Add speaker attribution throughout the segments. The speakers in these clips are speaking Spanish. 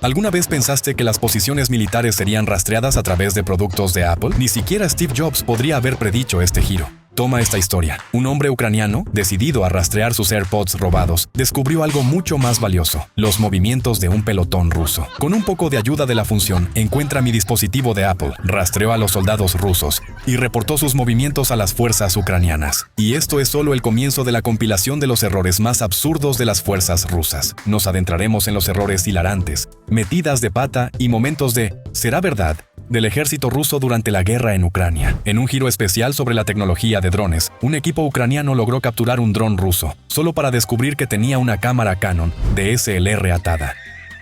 Speaker 1: ¿Alguna vez pensaste que las posiciones militares serían rastreadas a través de productos de Apple? Ni siquiera Steve Jobs podría haber predicho este giro. Toma esta historia. Un hombre ucraniano, decidido a rastrear sus AirPods robados, descubrió algo mucho más valioso: los movimientos de un pelotón ruso. Con un poco de ayuda de la función, encuentra mi dispositivo de Apple, rastreó a los soldados rusos y reportó sus movimientos a las fuerzas ucranianas. Y esto es solo el comienzo de la compilación de los errores más absurdos de las fuerzas rusas. Nos adentraremos en los errores hilarantes, metidas de pata y momentos de ¿será verdad?, del ejército ruso durante la guerra en Ucrania. En un giro especial sobre la tecnología de drones, un equipo ucraniano logró capturar un dron ruso, solo para descubrir que tenía una cámara Canon DSLR atada.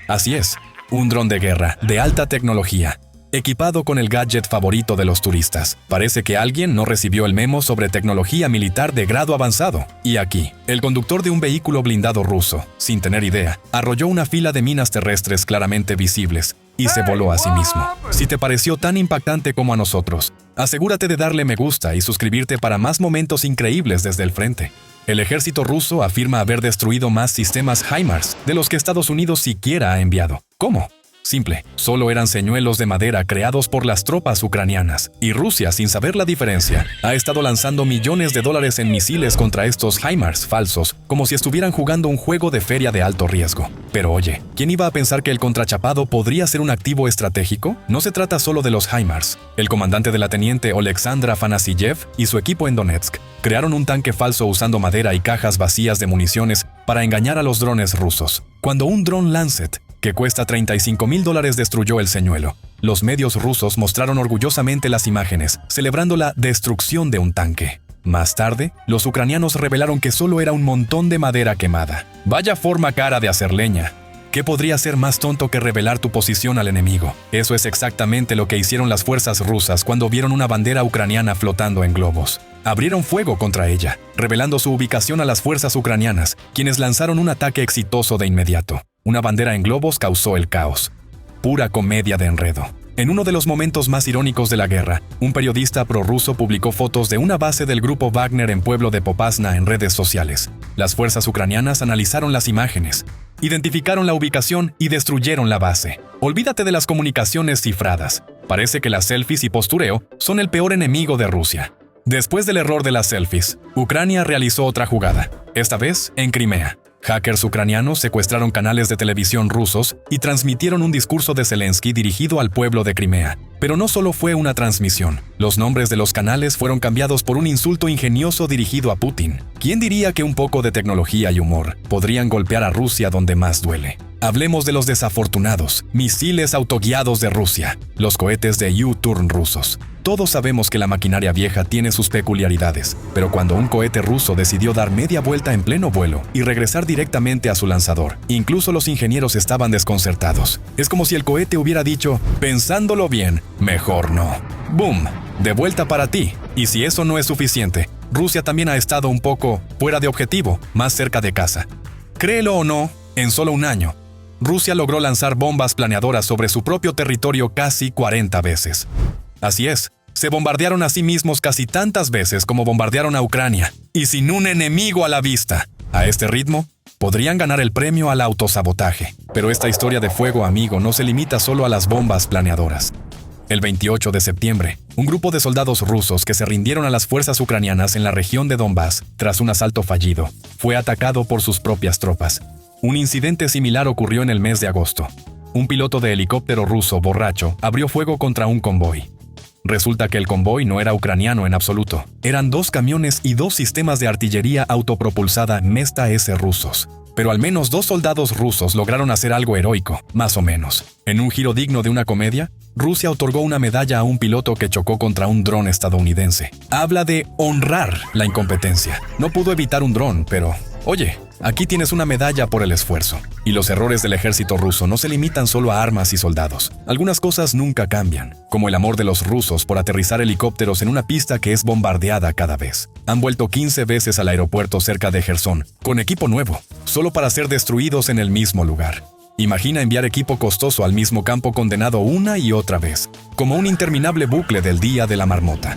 Speaker 1: Así es, un dron de guerra, de alta tecnología, equipado con el gadget favorito de los turistas. Parece que alguien no recibió el memo sobre tecnología militar de grado avanzado. Y aquí, el conductor de un vehículo blindado ruso, sin tener idea, arrolló una fila de minas terrestres claramente visibles y se voló a sí mismo. Si te pareció tan impactante como a nosotros, asegúrate de darle me gusta y suscribirte para más momentos increíbles desde el frente. El ejército ruso afirma haber destruido más sistemas HIMARS de los que Estados Unidos siquiera ha enviado. ¿Cómo? Simple, solo eran señuelos de madera creados por las tropas ucranianas, y Rusia, sin saber la diferencia, ha estado lanzando millones de dólares en misiles contra estos HIMARS falsos, como si estuvieran jugando un juego de feria de alto riesgo. Pero oye, ¿quién iba a pensar que el contrachapado podría ser un activo estratégico? No se trata solo de los HIMARS. El comandante de la teniente Oleksandr Afanasyev y su equipo en Donetsk crearon un tanque falso usando madera y cajas vacías de municiones para engañar a los drones rusos. Cuando un dron Lancet, que cuesta $35,000, destruyó el señuelo, los medios rusos mostraron orgullosamente las imágenes, celebrando la destrucción de un tanque. Más tarde, los ucranianos revelaron que solo era un montón de madera quemada. Vaya forma cara de hacer leña. ¿Qué podría ser más tonto que revelar tu posición al enemigo? Eso es exactamente lo que hicieron las fuerzas rusas cuando vieron una bandera ucraniana flotando en globos. Abrieron fuego contra ella, revelando su ubicación a las fuerzas ucranianas, quienes lanzaron un ataque exitoso de inmediato. Una bandera en globos causó el caos. Pura comedia de enredo. En uno de los momentos más irónicos de la guerra, un periodista prorruso publicó fotos de una base del grupo Wagner en pueblo de Popasna en redes sociales. Las fuerzas ucranianas analizaron las imágenes, identificaron la ubicación y destruyeron la base. Olvídate de las comunicaciones cifradas. Parece que las selfies y postureo son el peor enemigo de Rusia. Después del error de las selfies, Ucrania realizó otra jugada, esta vez en Crimea. Hackers ucranianos secuestraron canales de televisión rusos y transmitieron un discurso de Zelensky dirigido al pueblo de Crimea. Pero no solo fue una transmisión. Los nombres de los canales fueron cambiados por un insulto ingenioso dirigido a Putin. ¿Quién diría que un poco de tecnología y humor podrían golpear a Rusia donde más duele? Hablemos de los desafortunados misiles autoguiados de Rusia, los cohetes de U-turn rusos. Todos sabemos que la maquinaria vieja tiene sus peculiaridades, pero cuando un cohete ruso decidió dar media vuelta en pleno vuelo y regresar directamente a su lanzador, incluso los ingenieros estaban desconcertados. Es como si el cohete hubiera dicho, pensándolo bien, mejor no. ¡Boom! De vuelta para ti. Y si eso no es suficiente, Rusia también ha estado un poco fuera de objetivo, más cerca de casa. Créelo o no, en solo un año, Rusia logró lanzar bombas planeadoras sobre su propio territorio casi 40 veces. Así es, se bombardearon a sí mismos casi tantas veces como bombardearon a Ucrania, y sin un enemigo a la vista. A este ritmo, podrían ganar el premio al autosabotaje. Pero esta historia de fuego amigo no se limita solo a las bombas planeadoras. El 28 de septiembre, un grupo de soldados rusos que se rindieron a las fuerzas ucranianas en la región de Donbass, tras un asalto fallido, fue atacado por sus propias tropas. Un incidente similar ocurrió en el mes de agosto. Un piloto de helicóptero ruso borracho abrió fuego contra un convoy. Resulta que el convoy no era ucraniano en absoluto. Eran 2 camiones y 2 sistemas de artillería autopropulsada Mesta-S rusos. Pero al menos 2 soldados rusos lograron hacer algo heroico, más o menos. En un giro digno de una comedia, Rusia otorgó una medalla a un piloto que chocó contra un dron estadounidense. Habla de honrar la incompetencia. No pudo evitar un dron, pero... Oye, aquí tienes una medalla por el esfuerzo. Y los errores del ejército ruso no se limitan solo a armas y soldados. Algunas cosas nunca cambian, como el amor de los rusos por aterrizar helicópteros en una pista que es bombardeada cada vez. Han vuelto 15 veces al aeropuerto cerca de Jersón, con equipo nuevo, solo para ser destruidos en el mismo lugar. Imagina enviar equipo costoso al mismo campo condenado una y otra vez, como un interminable bucle del día de la marmota.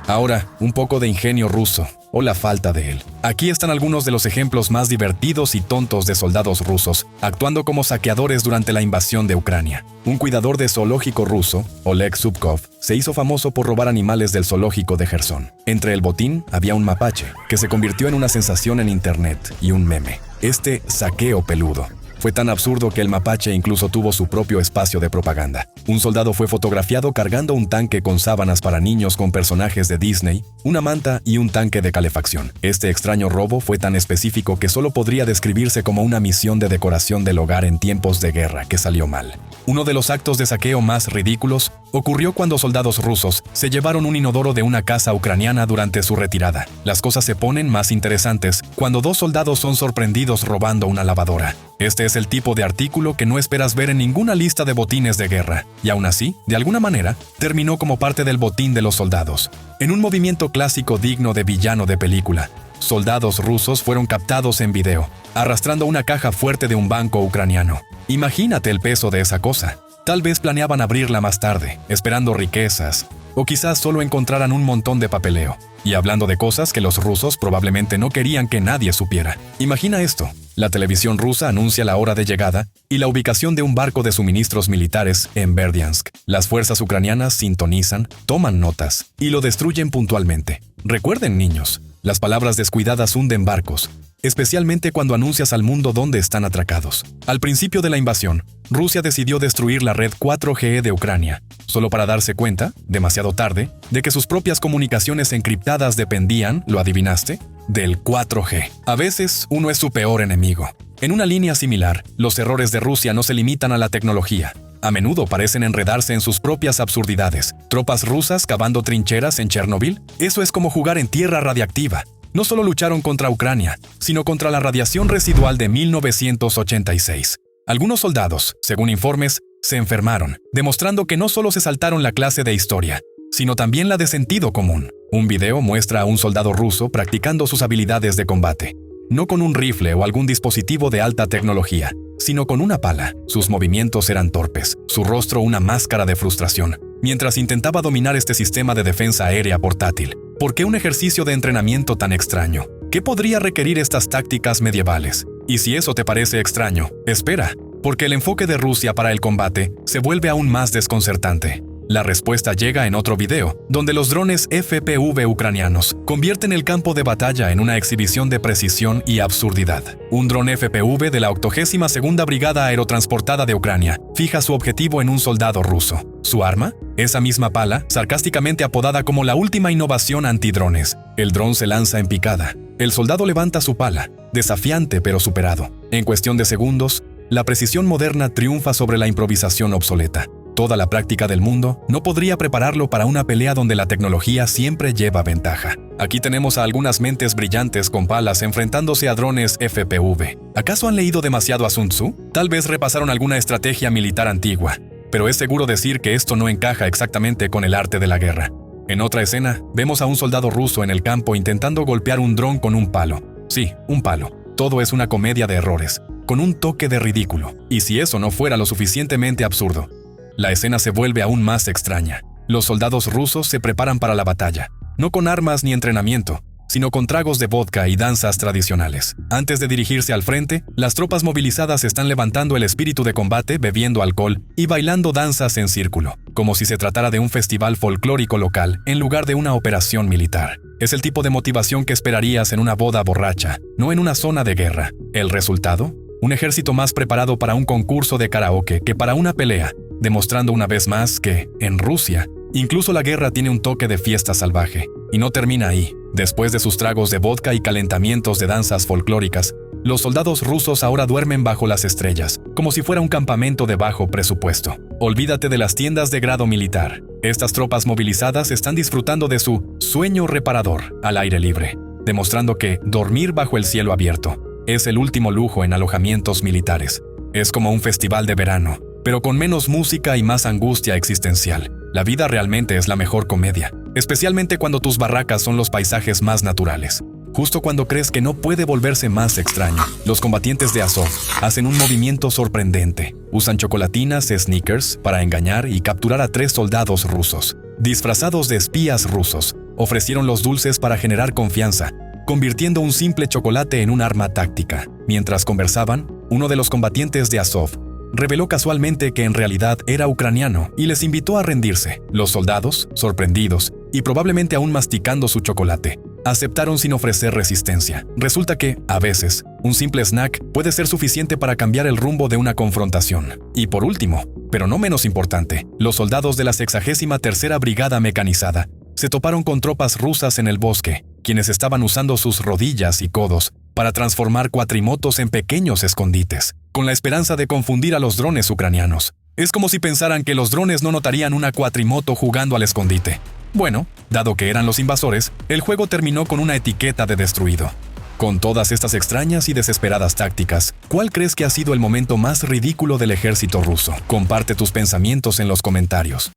Speaker 1: Ahora, un poco de ingenio ruso, o la falta de él. Aquí están algunos de los ejemplos más divertidos y tontos de soldados rusos, actuando como saqueadores durante la invasión de Ucrania. Un cuidador de zoológico ruso, Oleg Zubkov, se hizo famoso por robar animales del zoológico de Jersón. Entre el botín había un mapache, que se convirtió en una sensación en internet y un meme. Este saqueo peludo fue tan absurdo que el mapache incluso tuvo su propio espacio de propaganda. Un soldado fue fotografiado cargando un tanque con sábanas para niños con personajes de Disney, una manta y un tanque de calefacción. Este extraño robo fue tan específico que solo podría describirse como una misión de decoración del hogar en tiempos de guerra que salió mal. Uno de los actos de saqueo más ridículos ocurrió cuando soldados rusos se llevaron un inodoro de una casa ucraniana durante su retirada. Las cosas se ponen más interesantes cuando dos soldados son sorprendidos robando una lavadora. Este es el tipo de artículo que no esperas ver en ninguna lista de botines de guerra, y aún así, de alguna manera, terminó como parte del botín de los soldados. En un movimiento clásico digno de villano de película, soldados rusos fueron captados en video, arrastrando una caja fuerte de un banco ucraniano. Imagínate el peso de esa cosa. Tal vez planeaban abrirla más tarde, esperando riquezas, o quizás solo encontraran un montón de papeleo. Y hablando de cosas que los rusos probablemente no querían que nadie supiera. Imagina esto. La televisión rusa anuncia la hora de llegada y la ubicación de un barco de suministros militares en Berdiansk. Las fuerzas ucranianas sintonizan, toman notas y lo destruyen puntualmente. Recuerden, niños, las palabras descuidadas hunden barcos, especialmente cuando anuncias al mundo dónde están atracados. Al principio de la invasión, Rusia decidió destruir la red 4G de Ucrania, solo para darse cuenta, demasiado tarde, de que sus propias comunicaciones encriptadas dependían, ¿lo adivinaste?, del 4G. A veces, uno es su peor enemigo. En una línea similar, los errores de Rusia no se limitan a la tecnología. A menudo parecen enredarse en sus propias absurdidades. Tropas rusas cavando trincheras en Chernobyl. Eso es como jugar en tierra radiactiva. No solo lucharon contra Ucrania, sino contra la radiación residual de 1986. Algunos soldados, según informes, se enfermaron, demostrando que no solo se saltaron la clase de historia, sino también la de sentido común. Un video muestra a un soldado ruso practicando sus habilidades de combate, no con un rifle o algún dispositivo de alta tecnología, sino con una pala. Sus movimientos eran torpes, su rostro una máscara de frustración, mientras intentaba dominar este sistema de defensa aérea portátil. ¿Por qué un ejercicio de entrenamiento tan extraño? ¿Qué podría requerir estas tácticas medievales? Y si eso te parece extraño, espera, porque el enfoque de Rusia para el combate se vuelve aún más desconcertante. La respuesta llega en otro video, donde los drones FPV ucranianos convierten el campo de batalla en una exhibición de precisión y absurdidad. Un dron FPV de la 82ª Brigada Aerotransportada de Ucrania fija su objetivo en un soldado ruso. ¿Su arma? Esa misma pala, sarcásticamente apodada como la última innovación antidrones. El dron se lanza en picada. El soldado levanta su pala, desafiante pero superado. En cuestión de segundos, la precisión moderna triunfa sobre la improvisación obsoleta. Toda la práctica del mundo no podría prepararlo para una pelea donde la tecnología siempre lleva ventaja. Aquí tenemos a algunas mentes brillantes con palas enfrentándose a drones FPV. ¿Acaso han leído demasiado a Sun Tzu? Tal vez repasaron alguna estrategia militar antigua, pero es seguro decir que esto no encaja exactamente con el arte de la guerra. En otra escena, vemos a un soldado ruso en el campo intentando golpear un dron con un palo. Sí, un palo. Todo es una comedia de errores, con un toque de ridículo. Y si eso no fuera lo suficientemente absurdo, la escena se vuelve aún más extraña. Los soldados rusos se preparan para la batalla, no con armas ni entrenamiento, sino con tragos de vodka y danzas tradicionales. Antes de dirigirse al frente, las tropas movilizadas están levantando el espíritu de combate, bebiendo alcohol y bailando danzas en círculo, como si se tratara de un festival folclórico local en lugar de una operación militar. Es el tipo de motivación que esperarías en una boda borracha, no en una zona de guerra. ¿El resultado? Un ejército más preparado para un concurso de karaoke que para una pelea, demostrando una vez más que, en Rusia, incluso la guerra tiene un toque de fiesta salvaje. Y no termina ahí. Después de sus tragos de vodka y calentamientos de danzas folclóricas, los soldados rusos ahora duermen bajo las estrellas, como si fuera un campamento de bajo presupuesto. Olvídate de las tiendas de grado militar. Estas tropas movilizadas están disfrutando de su sueño reparador al aire libre, demostrando que dormir bajo el cielo abierto es el último lujo en alojamientos militares. Es como un festival de verano, pero con menos música y más angustia existencial. La vida realmente es la mejor comedia, especialmente cuando tus barracas son los paisajes más naturales. Justo cuando crees que no puede volverse más extraño, los combatientes de Azov hacen un movimiento sorprendente. Usan chocolatinas, sneakers, para engañar y capturar a 3 soldados rusos. Disfrazados de espías rusos, Ofrecieron los dulces para generar confianza, convirtiendo un simple chocolate en un arma táctica. Mientras conversaban, uno de los combatientes de Azov reveló casualmente que en realidad era ucraniano y les invitó a rendirse. Los soldados, sorprendidos y probablemente aún masticando su chocolate, aceptaron sin ofrecer resistencia. Resulta que, a veces, un simple snack puede ser suficiente para cambiar el rumbo de una confrontación. Y por último, pero no menos importante, los soldados de la 63ª Brigada Mecanizada se toparon con tropas rusas en el bosque, quienes estaban usando sus rodillas y codos para transformar cuatrimotos en pequeños escondites, con la esperanza de confundir a los drones ucranianos. Es como si pensaran que los drones no notarían una cuatrimoto jugando al escondite. Bueno, dado que eran los invasores, el juego terminó con una etiqueta de destruido. Con todas estas extrañas y desesperadas tácticas, ¿cuál crees que ha sido el momento más ridículo del ejército ruso? Comparte tus pensamientos en los comentarios.